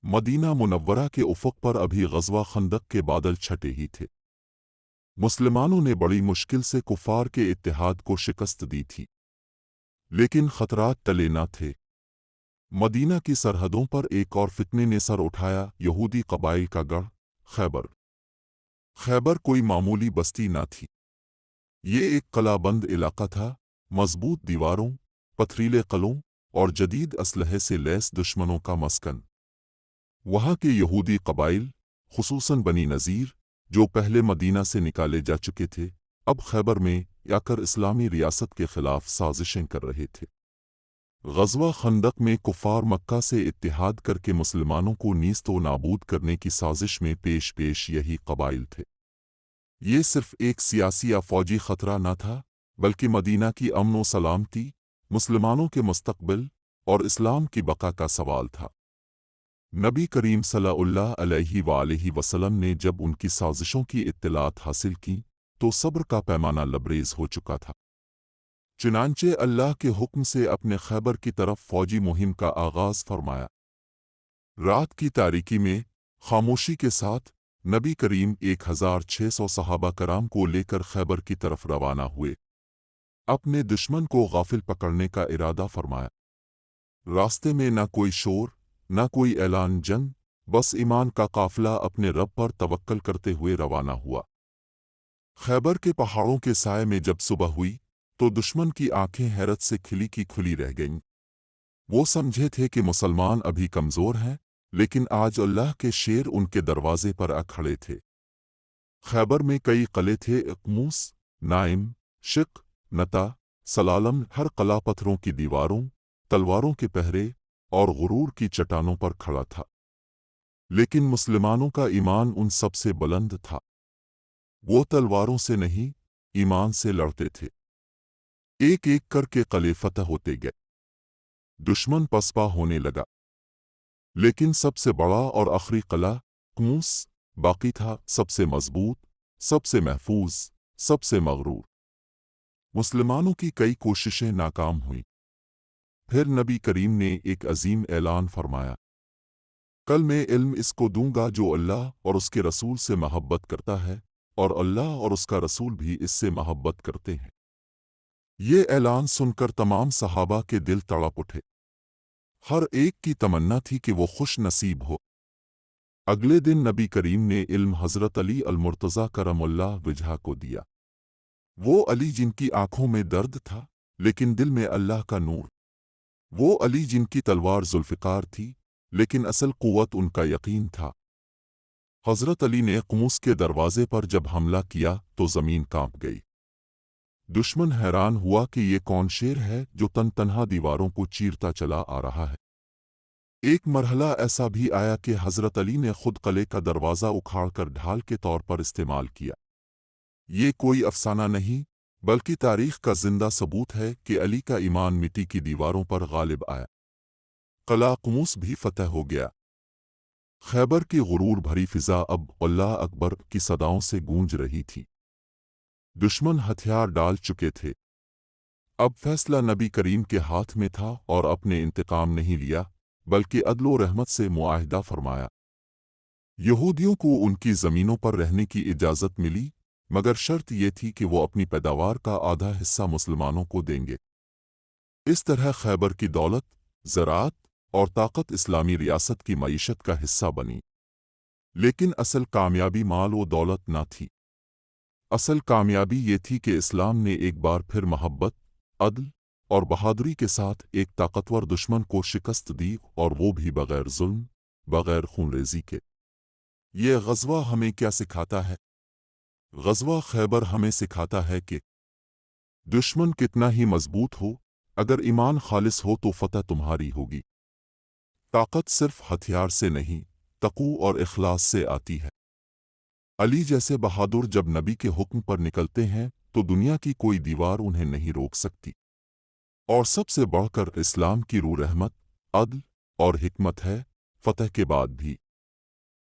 Medina Munawwara के उफ़क़ पर अभी ग़ज़वा खंदक के बादल छटे ही थे। मुसलमानों ने बड़ी मुश्किल से कुफ़ार के इत्तेहाद को शिकस्त दी थी, लेकिन ख़तरात टले न थे। मदीना की सरहदों पर एक और फितने ने सर उठाया, यहूदी क़बाइल का गढ़ खैबर। खैबर कोई मामूली बस्ती न थी। ये एक क़लाबंद इलाका था, मज़बूत दीवारों, पथरीले क़लों और जदीद असलहे से लैस दुश्मनों का मस्कन। वहाँ के यहूदी क़बाइल, ख़ुसूसन बनी नज़ीर, जो पहले मदीना से निकाले जा चुके थे, अब खैबर में आकर इस्लामी रियासत के ख़िलाफ़ साजिशें कर रहे थे। ग़ज़वा खंदक में कुफ़ार मक्का से इत्तिहाद करके मुसलमानों को नीस्तो नाबूद करने की साजिश में पेश यही क़बाइल थे। ये सिर्फ़ एक सियासी या फ़ौजी ख़तरा न था, बल्कि मदीना की अमन व सलामती, मुसलमानों के मुस्तक़बिल और इस्लाम की बका का सवाल था। नबी करीम सल्लल्लाहु अलैहि वसल्लम ने जब उनकी साजिशों की इत्तलात हासिल की तो सब्र का पैमाना लबरेज हो चुका था। चुनांचे अल्लाह के हुक्म से अपने खैबर की तरफ फ़ौजी मुहिम का आगाज़ फरमाया। रात की तारीकी में खामोशी के साथ नबी करीम 1600 सहाबा कराम को लेकर खैबर की तरफ रवाना हुए। अपने दुश्मन को गाफिल पकड़ने का इरादा फरमाया। रास्ते में न कोई शोर, न कोई ऐलान जंग, बस ईमान का काफ़िला अपने रब पर तवक्कल करते हुए रवाना हुआ। खैबर के पहाड़ों के साए में जब सुबह हुई तो दुश्मन की आंखें हैरत से खिली की खुली रह गईं। वो समझे थे कि मुसलमान अभी कमज़ोर हैं, लेकिन आज अल्लाह के शेर उनके दरवाजे पर आ खड़े थे। खैबर में कई क़ले थे, इक़मूस, नाइम, शिक, नता, सलालम। हर क़ला पत्थरों की दीवारों, तलवारों के पहरे और गुरूर की चट्टानों पर खड़ा था। लेकिन मुसलमानों का ईमान उन सबसे बुलंद था। वो तलवारों से नहीं, ईमान से लड़ते थे। एक एक करके क़ले फ़तह होते गए। दुश्मन पसपा होने लगा, लेकिन सबसे बड़ा और आखिरी क़ला इक़मूस बाकी था, सबसे मज़बूत, सबसे महफूज, सबसे मग़रूर। मुसलमानों की कई कोशिशें नाकाम हुईं। फिर नबी करीम ने एक अजीम ऐलान फरमाया, कल मैं इल्म इसको दूंगा जो अल्लाह और उसके रसूल से महब्बत करता है, और अल्लाह और उसका रसूल भी इससे महब्बत करते हैं। ये ऐलान सुनकर तमाम सहाबा के दिल तड़प उठे। हर एक की तमन्ना थी कि वो खुश नसीब हो। अगले दिन नबी करीम ने इल्म हज़रत अली अल-मुर्तज़ा करमुल्लाह वजहा को दिया। वो अली जिनकी आंखों में दर्द था, लेकिन दिल में अल्लाह का नूर। वो अली जिनकी तलवार ज़ुल्फ़िकार थी, लेकिन असल क़ुव्वत उनका यकीन था। हज़रत अली ने इक़मूस के दरवाज़े पर जब हमला किया तो ज़मीन कांप गई। दुश्मन हैरान हुआ कि ये कौन शेर है जो तनहा दीवारों को चीरता चला आ रहा है। एक मरहला ऐसा भी आया कि हज़रत अली ने खुद क़ले का दरवाज़ा उखाड़कर ढाल के तौर पर इस्तेमाल किया। ये कोई अफसाना नहीं, बल्कि तारीख़ का ज़िंदा सबूत है कि अली का ईमान मिट्टी की दीवारों पर गालिब आया। क़ला इक़मूस भी फ़तह हो गया। खैबर की गुरूर भरी फ़िज़ा अब अल्लाह अकबर की सदाओं से गूंज रही थी। दुश्मन हथियार डाल चुके थे। अब फैसला नबी करीम के हाथ में था और अपने इंतकाम नहीं लिया, बल्कि अदलो रहमत से मुआहिदा फरमाया। यहूदियों को उनकी ज़मीनों पर रहने की इजाज़त मिली, मगर शर्त ये थी कि वो अपनी पैदावार का आधा हिस्सा मुसलमानों को देंगे। इस तरह खैबर की दौलत, ज़राअत और ताकत इस्लामी रियासत की मईशत का हिस्सा बनी। लेकिन असल कामयाबी माल व दौलत न थी। असल कामयाबी ये थी कि इस्लाम ने एक बार फिर मोहब्बत, अदल और बहादुरी के साथ एक ताकतवर दुश्मन को शिकस्त दी, और वो भी बग़ैर जुल्म, बग़ैर खूनरेज़ी के। ये ग़ज़वा हमें क्या सिखाता है? ग़ज़वा खैबर हमें सिखाता है कि दुश्मन कितना ही मज़बूत हो, अगर ईमान खालिस हो तो फ़तह तुम्हारी होगी। ताकत सिर्फ हथियार से नहीं, तक़ू और इख़लास से आती है। अली जैसे बहादुर जब नबी के हुक्म पर निकलते हैं तो दुनिया की कोई दीवार उन्हें नहीं रोक सकती। और सबसे बढ़कर इस्लाम की रूह रहमत, अदल और हिकमत है, फ़तह के बाद भी।